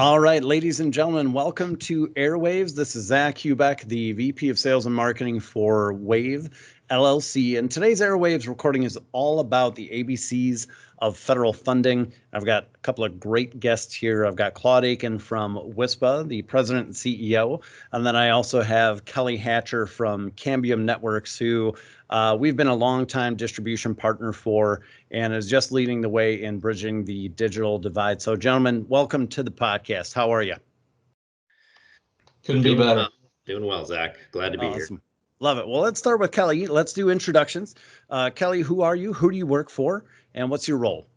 All right, ladies and gentlemen, welcome to AirWAVs. This is Zach Hubeck, the VP of Sales and Marketing for Wave LLC. And today's AirWAVs recording is all about the ABCs of federal funding. I've got a couple of great guests here. I've got Claude Aiken from WISPA, the president and CEO. And then I also have Kelly Hatcher from Cambium Networks, who we've been a longtime distribution partner for and is just leading the way in bridging the digital divide. So, gentlemen, welcome to the podcast. How are you? Couldn't be better. Doing well, Zach. Glad to be here. Love it. Well, let's start with Kelly. Let's do introductions. Kelly, who are you? Who do you work for? And what's your role?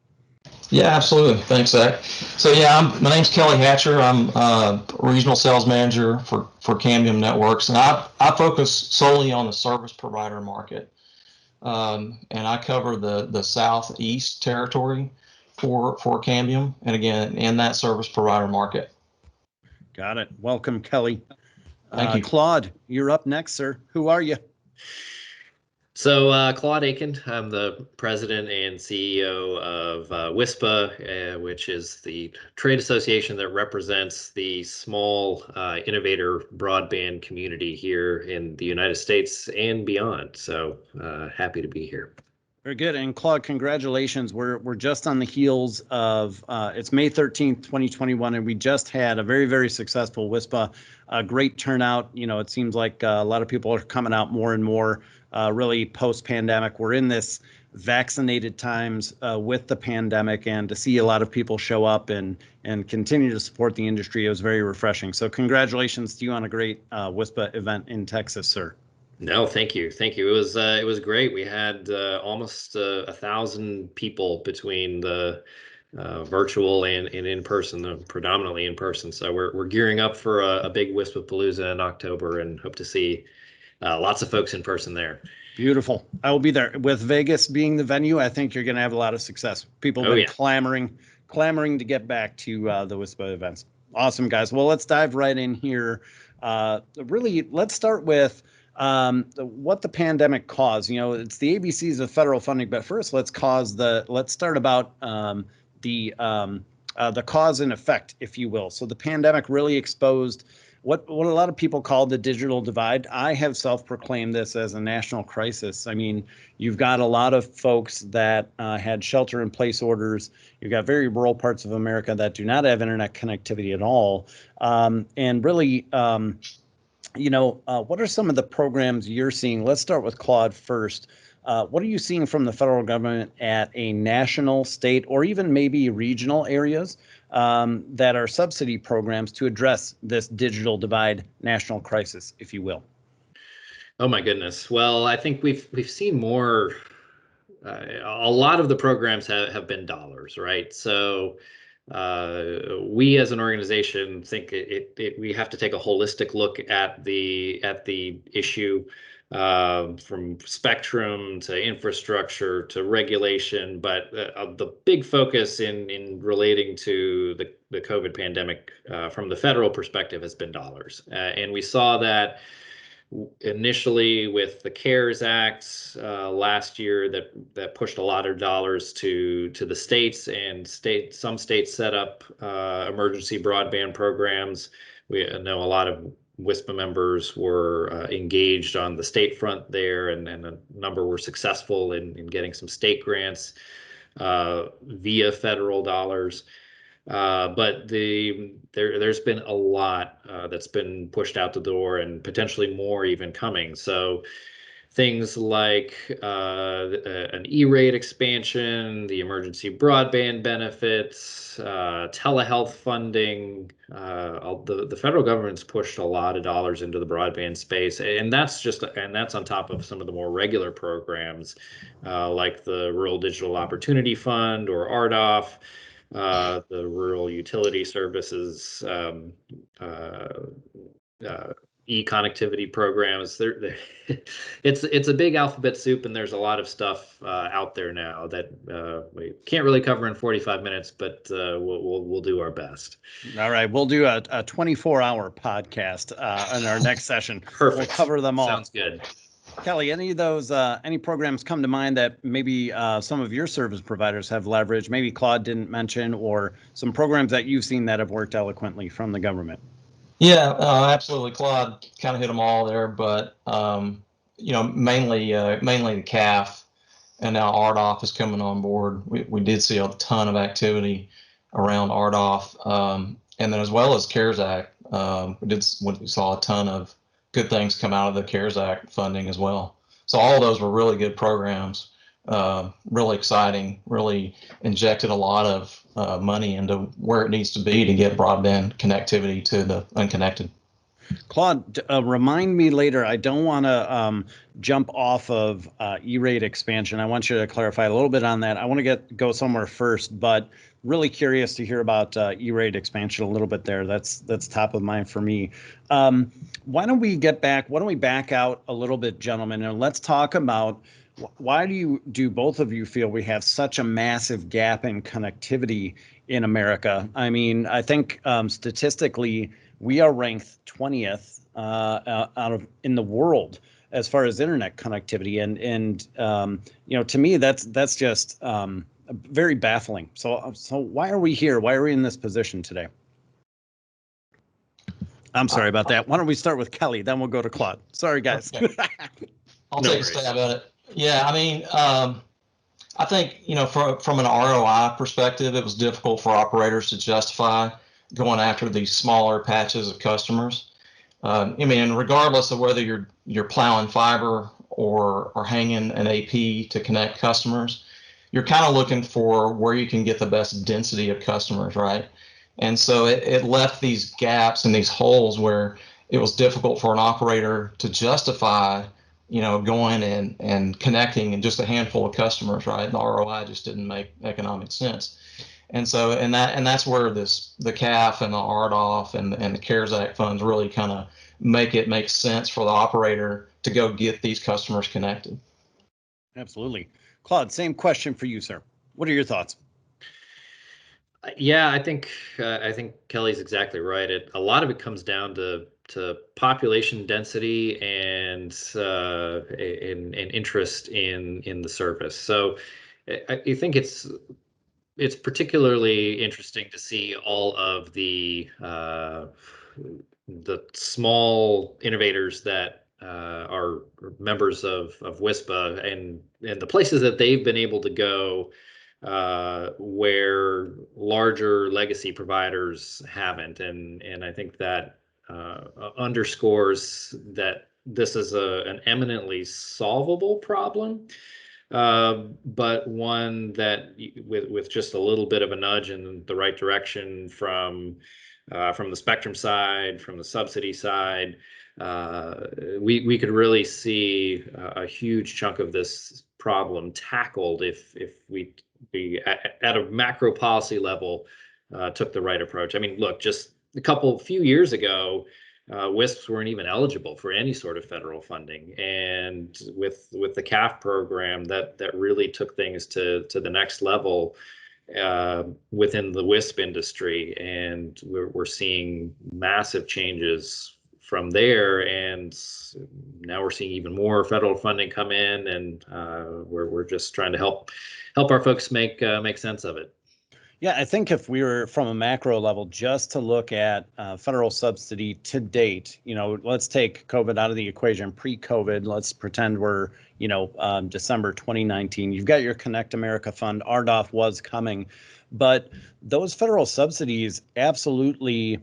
Yeah, absolutely. Thanks, Zach. So yeah, my name's Kelly Hatcher. I'm regional sales manager for Cambium Networks, and I focus solely on the service provider market. And I cover the Southeast territory for Cambium, and again, in that service provider market. Got it. Welcome, Kelly. Thank you. Claude, you're up next, sir. Who are you? So Claude Aiken, I'm the president and CEO of WISPA, which is the trade association that represents the small innovator broadband community here in the United States and beyond. So happy to be here. Very good. And Claude, congratulations. We're just on the heels of, it's May 13th, 2021, and we just had a very, very successful WISPA, a great turnout. You know, it seems like a lot of people are coming out more and more, really post-pandemic. We're in this vaccinated times with the pandemic, and to see a lot of people show up and continue to support the industry, it was very refreshing. So congratulations to you on a great WISPA event in Texas, sir. No, thank you. Thank you. It was great. We had almost 1,000 people between the virtual and in person, predominantly in person. So we're gearing up for a big WISPA Palooza in October, and hope to see lots of folks in person there. Beautiful. I will be there. With Vegas being the venue, I think you're going to have a lot of success. People have been clamoring to get back to the WISPA events. Awesome, guys. Well, let's dive right in here. Really, let's start with what the pandemic caused. You know, it's the ABCs of federal funding, but first let's start about the cause and effect, if you will. So the pandemic really exposed what a lot of people call the digital divide. I have self-proclaimed this as a national crisis. I mean, you've got a lot of folks that had shelter-in-place orders. You've got very rural parts of America that do not have internet connectivity at all, and really. You know, what are some of the programs you're seeing? Let's start with Claude first. What are you seeing from the federal government at a national, state, or even maybe regional areas that are subsidy programs to address this digital divide national crisis, if you will? Oh my goodness. Well, I think we've seen more. A lot of the programs have been dollars, right? So. We as an organization think we have to take a holistic look at the issue, from spectrum to infrastructure to regulation, but the big focus in relating to the COVID pandemic from the federal perspective has been dollars, and we saw that initially with the CARES Act last year that pushed a lot of dollars to the states, and some states set up emergency broadband programs. We know a lot of WISPA members were engaged on the state front there, and a number were successful in getting some state grants via federal dollars. But there's been a lot that's been pushed out the door, and potentially more even coming. So things like an E-rate expansion, the emergency broadband benefits, telehealth funding. The federal government's pushed a lot of dollars into the broadband space, and that's on top of some of the more regular programs like the Rural Digital Opportunity Fund or RDOF. The Rural Utility Services, e-connectivity programs. It's a big alphabet soup, and there's a lot of stuff out there now that we can't really cover in 45 minutes, but we'll do our best. All right, we'll do a 24-hour podcast in our next session. Perfect. We'll cover them all. Sounds good. Kelly, any of those, any programs come to mind that maybe some of your service providers have leveraged, maybe Claude didn't mention, or some programs that you've seen that have worked eloquently from the government? Yeah, absolutely. Claude kind of hit them all there, but mainly the CAF, and now RDOF is coming on board. We did see a ton of activity around RDOF, and then as well as CARES Act. We saw a ton of good things come out of the CARES Act funding as well. So all of those were really good programs, really exciting, really injected a lot of money into where it needs to be to get broadband connectivity to the unconnected. Claude, remind me later. I don't want to jump off of E-rate expansion. I want you to clarify a little bit on that. I want to go somewhere first, but really curious to hear about E-rate expansion a little bit there. That's top of mind for me. Why don't we back out a little bit, gentlemen, and let's talk about why do both of you feel we have such a massive gap in connectivity in America? I mean, I think statistically, we are ranked 20th in the world as far as internet connectivity, and to me that's just very baffling. So why are we here? Why are we in this position today? I'm sorry about that. Why don't we start with Kelly, then we'll go to Claude. Sorry, guys. Okay. I'll take a stab at it. Yeah, I mean, I think from an ROI perspective, it was difficult for operators to justify going after these smaller patches of customers. I mean, regardless of whether you're plowing fiber or hanging an AP to connect customers, you're kind of looking for where you can get the best density of customers, right? And so it left these gaps and these holes where it was difficult for an operator to justify, going and connecting and just a handful of customers, right? The ROI just didn't make economic sense. And so, and that's where the CAF and the RDOF and the CARES Act funds really kind of make sense for the operator to go get these customers connected. Absolutely. Claude, same question for you, sir. What are your thoughts? Yeah, I think Kelly's exactly right. A lot of it comes down to population density and interest in the service. So I think it's particularly interesting to see all of the small innovators that are members of WISPA and the places that they've been able to go where larger legacy providers haven't, and I think that underscores that this is an eminently solvable problem. But one that with just a little bit of a nudge in the right direction from the spectrum side, from the subsidy side, we could really see a huge chunk of this problem tackled if we at a macro policy level took the right approach. I mean, look, just a few years ago, WISPs weren't even eligible for any sort of federal funding, and with the CAF program, that really took things to the next level within the WISP industry, and we're seeing massive changes from there, and now we're seeing even more federal funding come in, and we're just trying to help our folks make sense of it. Yeah, I think if we were from a macro level, just to look at federal subsidy to date, let's take COVID out of the equation. Pre-COVID, let's pretend we're, December 2019. You've got your Connect America Fund. RDOF was coming, but those federal subsidies absolutely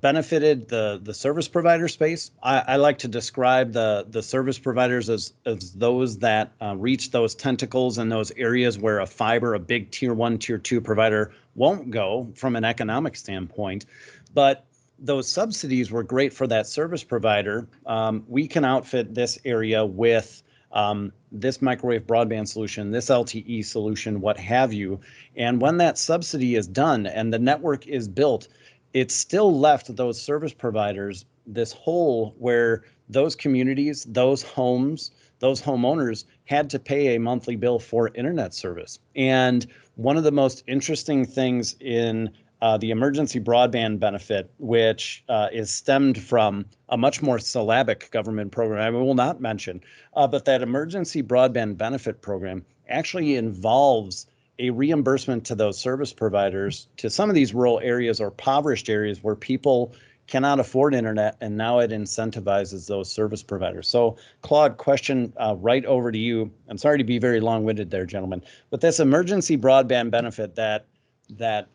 benefited the service provider space. I like to describe the service providers as those that reach those tentacles in those areas where a big tier 1, tier 2 provider won't go from an economic standpoint. But those subsidies were great for that service provider. We can outfit this area with this microwave broadband solution, this LTE solution, what have you. And when that subsidy is done and the network is built, it's still left those service providers this hole where those communities, those homes, those homeowners had to pay a monthly bill for internet service. And one of the most interesting things in the emergency broadband benefit, which is stemmed from a much more syllabic government program I will not mention, but that emergency broadband benefit program actually involves a reimbursement to those service providers to some of these rural areas or impoverished areas where people cannot afford internet, and now it incentivizes those service providers. So, Claude, question right over to you. I'm sorry to be very long-winded there, gentlemen, but this emergency broadband benefit that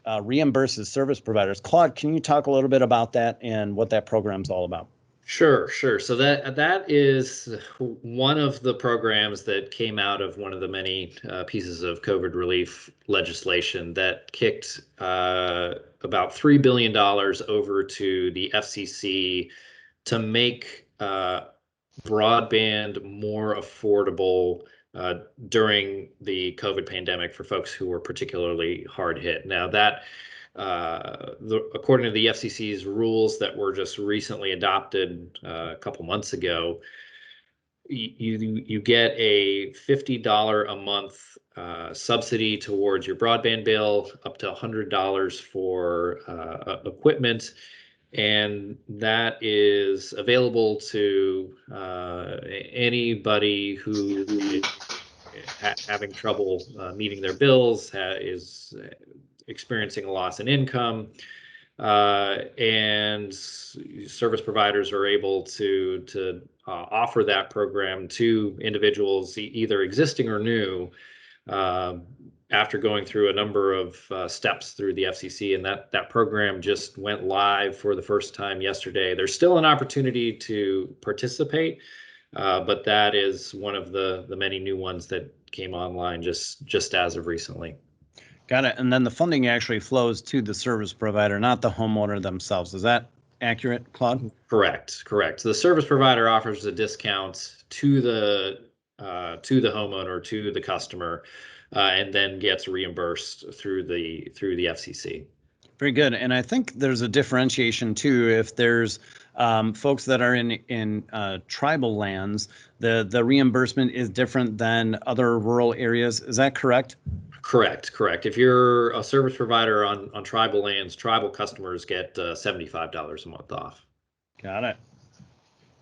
reimburses service providers. Claude, can you talk a little bit about that and what that program's all about? Sure. So that is one of the programs that came out of one of the many pieces of COVID relief legislation that kicked about $3 billion over to the FCC to make broadband more affordable during the COVID pandemic for folks who were particularly hard hit. Now that according to the FCC's rules that were just recently adopted a couple months ago, you get a $50 a month subsidy towards your broadband bill, up to $100 for equipment, and that is available to anybody who is having trouble meeting their bills, is experiencing a loss in income, and service providers are able to offer that program to individuals, either existing or new, after going through a number of steps through the FCC. And that program just went live for the first time yesterday. There's still an opportunity to participate, but that is one of the many new ones that came online just as of recently. Got it. And then the funding actually flows to the service provider, not the homeowner themselves. Is that accurate, Claude? Correct. The service provider offers a discount to the homeowner, to the customer, and then gets reimbursed through the FCC. Very good. And I think there's a differentiation too. If there's folks that are in tribal lands, the reimbursement is different than other rural areas. Is that correct? Correct. If you're a service provider on tribal lands, tribal customers get $75 a month off. Got it.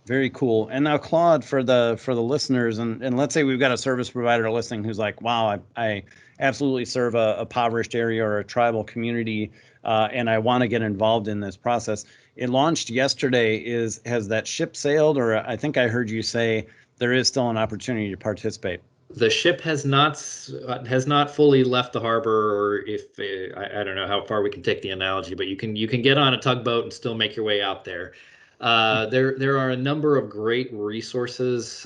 Very cool. And now, Claude, for the listeners, and let's say we've got a service provider listening who's like, wow, I absolutely serve a impoverished area or a tribal community, and I want to get involved in this process. It launched yesterday. Has that ship sailed, or I think I heard you say there is still an opportunity to participate? The ship has not fully left the harbor, or if I don't know how far we can take the analogy, but you can get on a tugboat and still make your way out there. There are a number of great resources,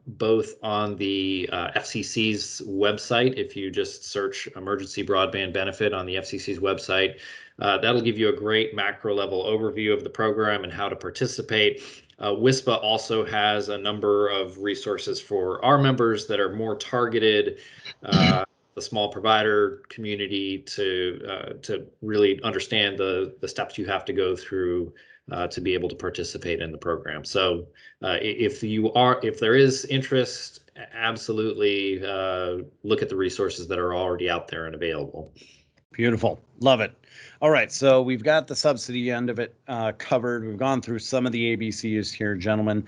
both on the FCC's website. If you just search emergency broadband benefit on the FCC's website, that'll give you a great macro level overview of the program and how to participate. WISPA also has a number of resources for our members that are more targeted, the small provider community, to really understand the steps you have to go through to be able to participate in the program. So if there is interest, absolutely look at the resources that are already out there and available. Beautiful. Love it. All right. So we've got the subsidy end of it covered. We've gone through some of the ABCs here, gentlemen.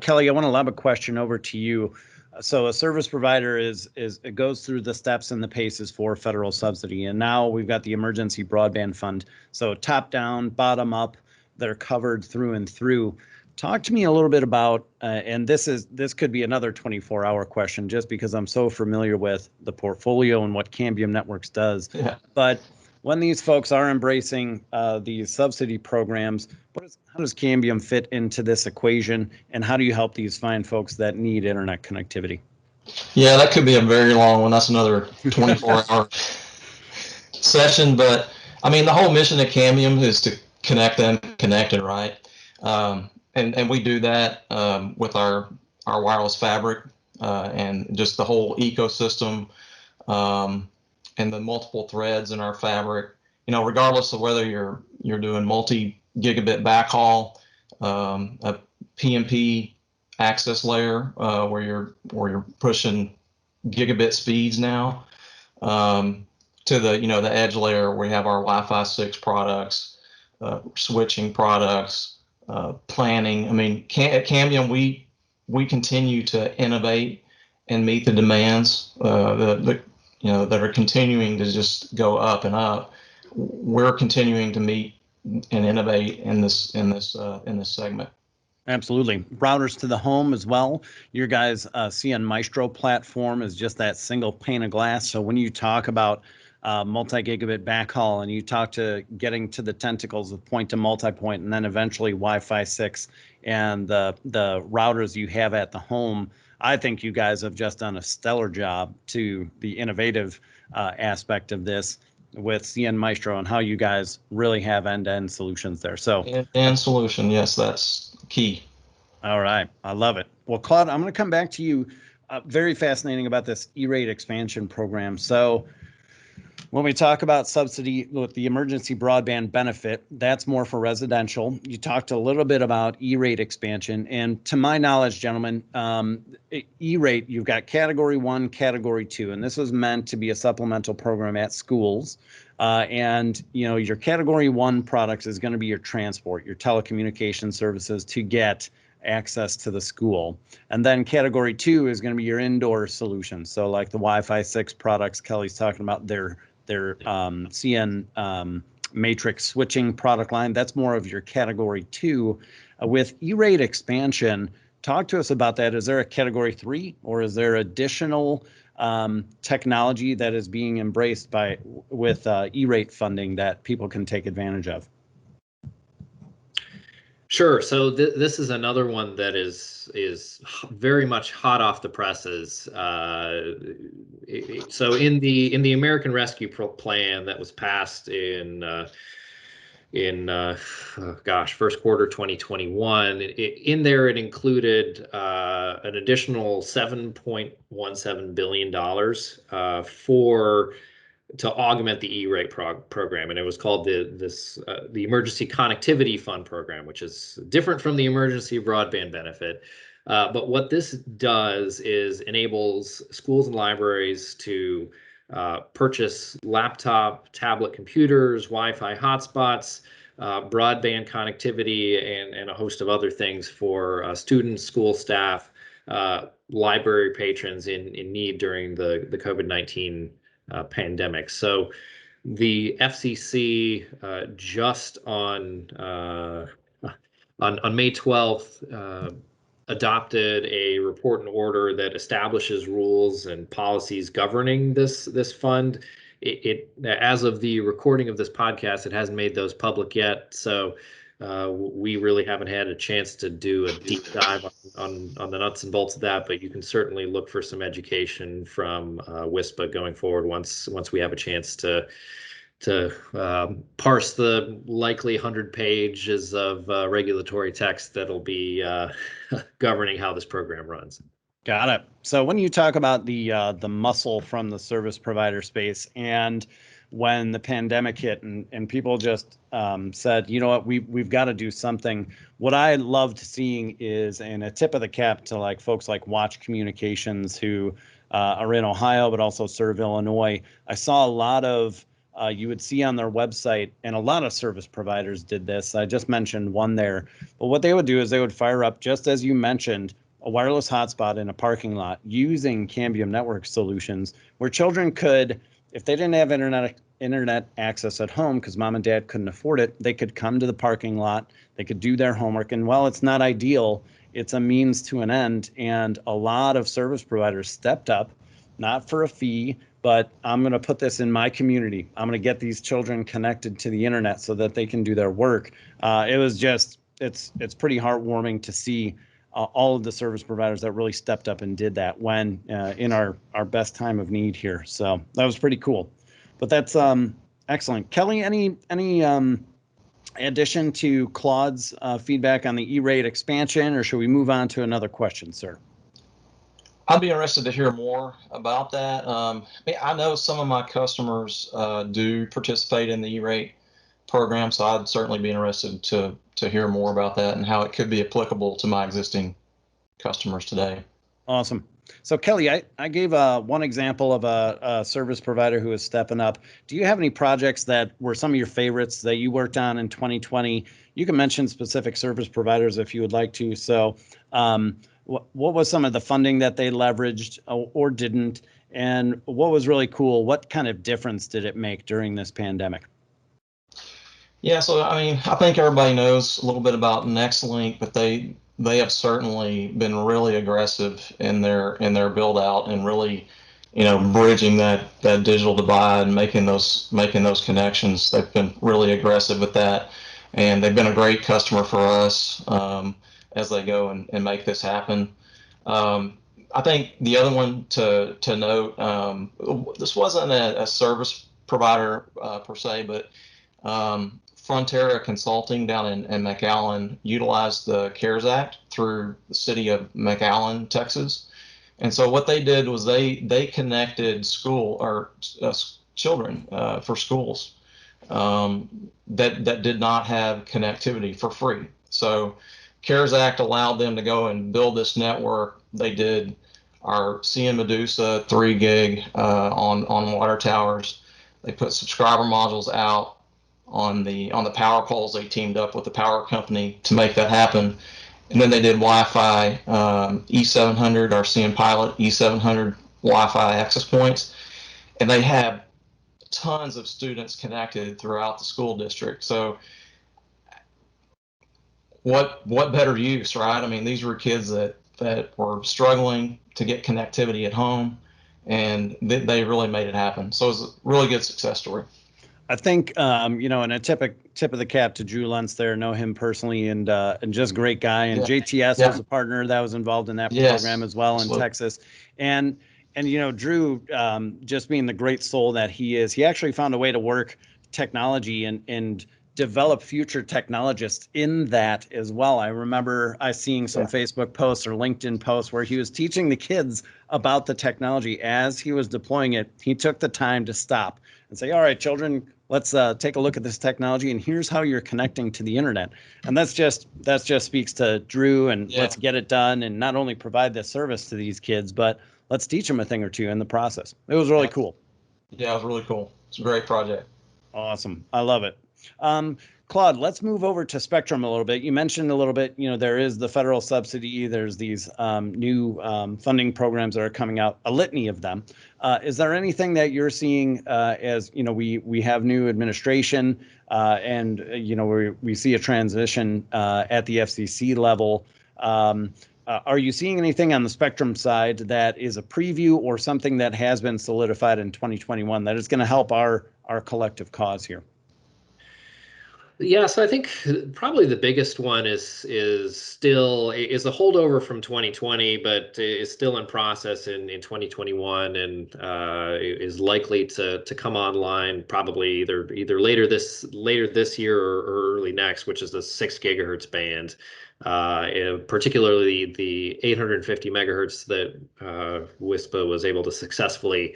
Kelly, I want to lob a question over to you. So a service provider it goes through the steps and the paces for federal subsidy. And now we've got the emergency broadband fund. So top down, bottom up, they're covered through and through. Talk to me a little bit about, and this could be another 24-hour question just because I'm so familiar with the portfolio and what Cambium Networks does. Yeah. But when these folks are embracing these subsidy programs, how does Cambium fit into this equation, and how do you help these fine folks that need internet connectivity? Yeah, that could be a very long one. That's another 24-hour session. But I mean, the whole mission of Cambium is to connect them connected, right? And we do that with our wireless fabric and just the whole ecosystem and the multiple threads in our fabric. You know, regardless of whether you're doing multi-gigabit backhaul, a PMP access layer where you're pushing gigabit speeds now, to the, the edge layer, we have our Wi-Fi 6 products, switching products, planning. I mean, at Cambium, we continue to innovate and meet the demands that are continuing to just go up and up. We're continuing to meet and innovate in this segment. Absolutely. Routers to the home as well. Your guys' CN Maestro platform is just that single pane of glass. So when you talk about multi-gigabit backhaul and you talk to getting to the tentacles of point to multi-point and then eventually Wi-Fi 6 and the routers you have at the home, I think you guys have just done a stellar job to the innovative aspect of this with CN Maestro and how you guys really have end-to-end solutions there. So end-to-end solution, yes, that's key. All right, I love it. Well, Claude, I'm going to come back to you. Very fascinating about this E-rate expansion program. So when we talk about subsidy with the emergency broadband benefit, that's more for residential. You talked a little bit about E-rate expansion. And to my knowledge, gentlemen, E-rate, you've got category 1, category 2, and this was meant to be a supplemental program at schools. And your category 1 products is going to be your transport, your telecommunication services to get access to the school. And then category 2 is going to be your indoor solutions. So like the Wi-Fi 6 products Kelly's talking about, their CN Matrix switching product line. That's more of your category 2. With E-rate expansion, talk to us about that. Is there a category 3 or is there additional technology that is being embraced with E-rate funding that people can take advantage of? Sure. So this is another one that is very much hot off the presses. So in the American Rescue Plan that was passed in first quarter 2021, in there it included an additional $7.17 billion to augment the E-rate program, and it was called the Emergency Connectivity Fund program, which is different from the Emergency Broadband Benefit. But what this does is enables schools and libraries to purchase laptop, tablet computers, Wi-Fi hotspots, broadband connectivity, and a host of other things for students, school staff, library patrons in need during the COVID-19 pandemic. So the FCC just on May 12th adopted a report and order that establishes rules and policies governing this fund. It as of the recording of this podcast, it hasn't made those public yet. So we really haven't had a chance to do a deep dive on the nuts and bolts of that, but you can certainly look for some education from WISPA going forward once we have a chance to parse the likely 100 pages of regulatory text that'll be governing how this program runs. Got it. So when you talk about the muscle from the service provider space, and when the pandemic hit and people just said, you know what, we've got to do something. What I loved seeing is, and a tip of the cap to like folks like Watch Communications who are in Ohio, but also serve Illinois. I saw a lot of, you would see on their website, and a lot of service providers did this. I just mentioned one there, but what they would do is they would fire up, just as you mentioned, a wireless hotspot in a parking lot using Cambium Network solutions where children could, if they didn't have internet access at home because mom and dad couldn't afford it, they could come to the parking lot, they could do their homework. And while it's not ideal, it's a means to an end. And a lot of service providers stepped up, not for a fee, but I'm going to put this in my community. I'm going to get these children connected to the internet so that they can do their work. It was just, it's pretty heartwarming to see all of the service providers that really stepped up and did that when in our best time of need here. So that was pretty cool. But that's excellent. Kelly, any addition to Claude's feedback on the E-rate expansion, or should we move on to another question, sir? I'd be interested to hear more about that. I know some of my customers do participate in the E-rate program, so I'd certainly be interested to hear more about that and how it could be applicable to my existing customers today. Awesome. So Kelly, I gave one example of a service provider who is stepping up. Do you have any projects that were some of your favorites that you worked on in 2020? You can mention specific service providers if you would like to. So what was some of the funding that they leveraged or didn't? And what was really cool? What kind of difference did it make during this pandemic? Yeah, so I mean, I think everybody knows a little bit about NextLink, but they have certainly been really aggressive in their build out and really, bridging that digital divide and making those connections. They've been really aggressive with that, and they've been a great customer for us as they go and make this happen. I think the other one to note, this wasn't a service provider per se, but Frontera Consulting down in McAllen utilized the CARES Act through the city of McAllen, Texas. And so what they did was they connected children for schools that did not have connectivity for free. So CARES Act allowed them to go and build this network. They did our CM Medusa 3 gig on water towers. They put subscriber modules out on the power poles. They teamed up with the power company to make that happen. And then they did Wi-Fi E700, our CM Pilot E700 Wi-Fi access points. And they have tons of students connected throughout the school district. So what better use, right? I mean, these were kids that were struggling to get connectivity at home, and they really made it happen. So it was a really good success story. I think, and a tip of the cap to Drew Lentz there, know him personally, and just great guy. And JTS was a partner that was involved in that program as well in Texas. And Drew, just being the great soul that he is, he actually found a way to work technology and develop future technologists in that as well. I remember seeing some Facebook posts or LinkedIn posts where he was teaching the kids about the technology as he was deploying it. He took the time to stop and say, all right, children, let's take a look at this technology, and here's how you're connecting to the internet. And that just speaks to Drew, and let's get it done and not only provide this service to these kids, but let's teach them a thing or two in the process. It was really cool. Yeah, it was really cool. It's a great project. Awesome. I love it. Claude, let's move over to Spectrum a little bit. You mentioned a little bit, there is the federal subsidy. There's these new funding programs that are coming out, a litany of them. Is there anything that you're seeing as, we have new administration and, we see a transition at the FCC level? Are you seeing anything on the Spectrum side that is a preview or something that has been solidified in 2021 that is going to help our collective cause here? Yeah, so I think probably the biggest one is a holdover from 2020, but is still in process in 2021, and is likely to come online probably either later this year or early next, which is the 6 gigahertz band, particularly the 850 megahertz that WISPA was able to successfully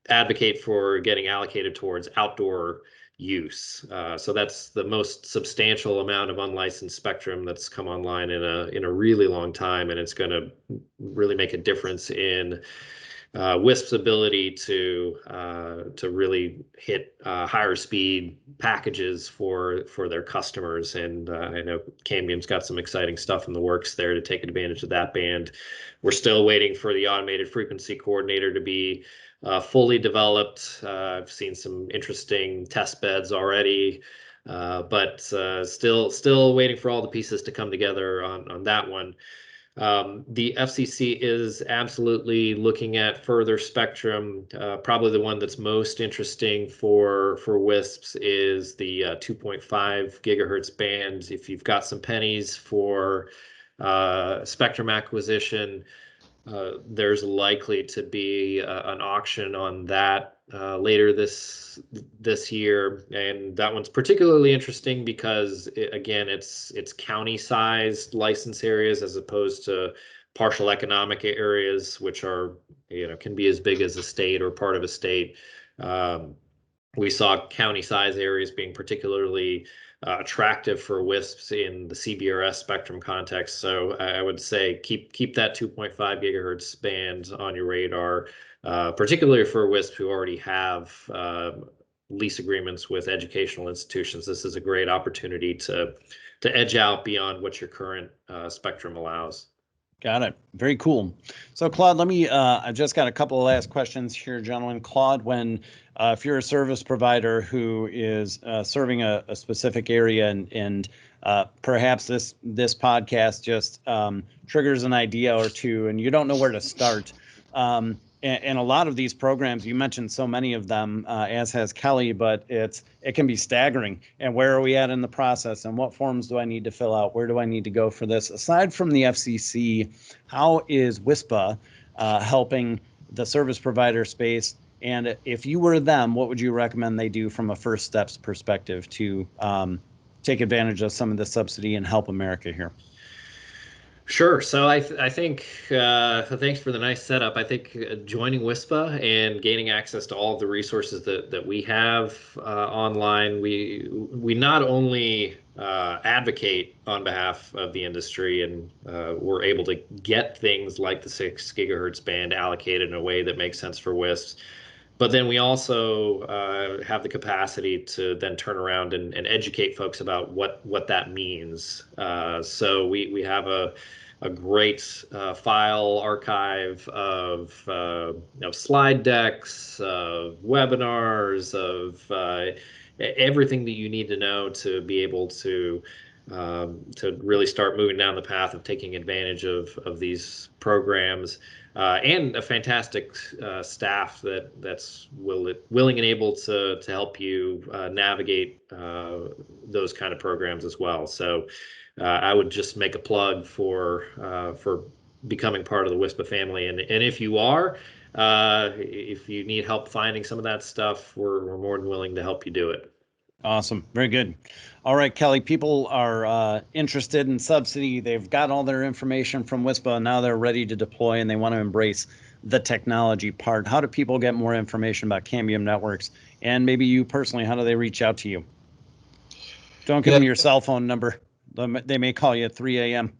advocate for getting allocated towards outdoor use. So that's the most substantial amount of unlicensed spectrum that's come online in a really long time, and it's going to really make a difference in WISP's ability to really hit higher speed packages for their customers. And I know Cambium's got some exciting stuff in the works there to take advantage of that band. We're still waiting for the automated frequency coordinator to be fully developed. I've seen some interesting test beds already, but still waiting for all the pieces to come together on that one. The FCC is absolutely looking at further spectrum. Probably the one that's most interesting for WISPs is the 2.5 gigahertz band. If you've got some pennies for spectrum acquisition, there's likely to be an auction on that later this year, and that one's particularly interesting because it's county-sized license areas as opposed to partial economic areas, which are can be as big as a state or part of a state. We saw county-sized areas being particularly attractive for WISPs in the CBRS spectrum context. So I would say keep that 2.5 gigahertz band on your radar, particularly for WISPs who already have lease agreements with educational institutions. This is a great opportunity to edge out beyond what your current spectrum allows. Got it. Very cool. So Claude, let me, I've just got a couple of last questions here, gentlemen. Claude, if you're a service provider who is serving a specific area and perhaps this podcast just triggers an idea or two and you don't know where to start, and a lot of these programs, you mentioned so many of them, as has Kelly, but it can be staggering. And where are we at in the process? And what forms do I need to fill out? Where do I need to go for this? Aside from the FCC, how is WISPA helping the service provider space? And if you were them, what would you recommend they do from a first steps perspective to take advantage of some of the subsidy and help America here? Sure. So I think thanks for the nice setup. I think joining WISPA and gaining access to all of the resources that we have online, we not only advocate on behalf of the industry, and we're able to get things like the 6 gigahertz band allocated in a way that makes sense for WISPs. But then we also have the capacity to then turn around and educate folks about what that means. So we have a great file archive of slide decks, of webinars, of everything that you need to know to be able to really start moving down the path of taking advantage of these programs. And a fantastic staff that's willing and able to help you navigate those kind of programs as well. So I would just make a plug for becoming part of the WISPA family. And if you are, if you need help finding some of that stuff, we're more than willing to help you do it. Awesome. Very good. All right, Kelly, people are interested in subsidy. They've got all their information from WISPA, and now they're ready to deploy, and they want to embrace the technology part. How do people get more information about Cambium Networks? And maybe you personally, how do they reach out to you? Don't give them your cell phone number. They may call you at 3 a.m.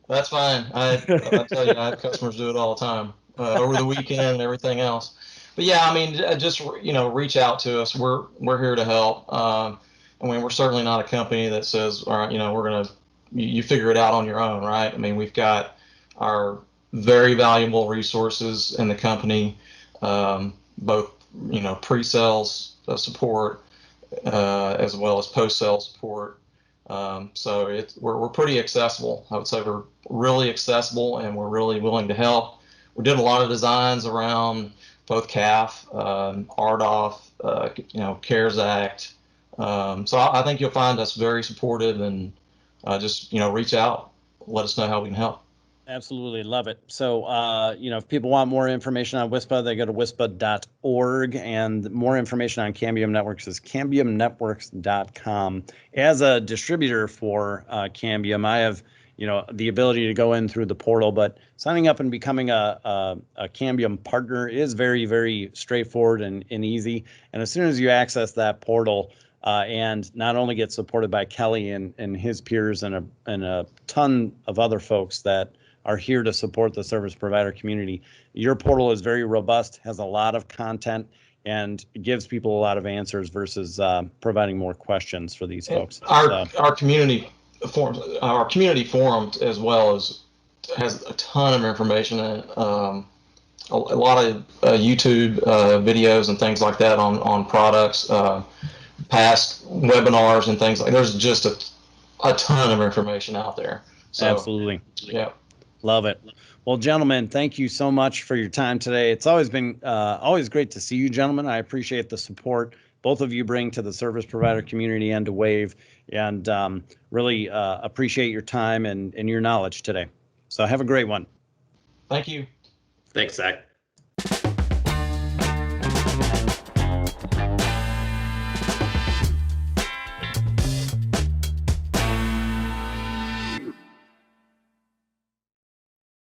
That's fine. I tell you, I have customers do it all the time over the weekend and everything else. But yeah, I mean, just reach out to us. We're here to help. I mean, we're certainly not a company that says, all right, we're gonna you figure it out on your own, right? I mean, we've got our very valuable resources in the company, both pre-sales support as well as post-sales support. So we're pretty accessible. I would say we're really accessible, and we're really willing to help. We did a lot of designs around both CAFII, RDOF, CARES Act. So I think you'll find us very supportive, and just reach out, let us know how we can help. Absolutely love it. So, if people want more information on WISPA, they go to wispa.org, and more information on Cambium Networks is cambiumnetworks.com. As a distributor for Cambium, I have, the ability to go in through the portal, but signing up and becoming a Cambium partner is very, very straightforward and easy. And as soon as you access that portal, and not only get supported by Kelly and his peers and a ton of other folks that are here to support the service provider community. Your portal is very robust, has a lot of content, and gives people a lot of answers versus providing more questions for these folks. Our community forums, as well has a ton of information in it. A lot of YouTube videos and things like that on products, past webinars and things like. There's just a ton of information out there. So, absolutely. Yeah. Love it. Well, gentlemen, thank you so much for your time today. It's always been always great to see you, gentlemen. I appreciate the support both of you bring to the service provider community and to WAVE, and really appreciate your time and your knowledge today. So have a great one. Thank you. Thanks, Zach.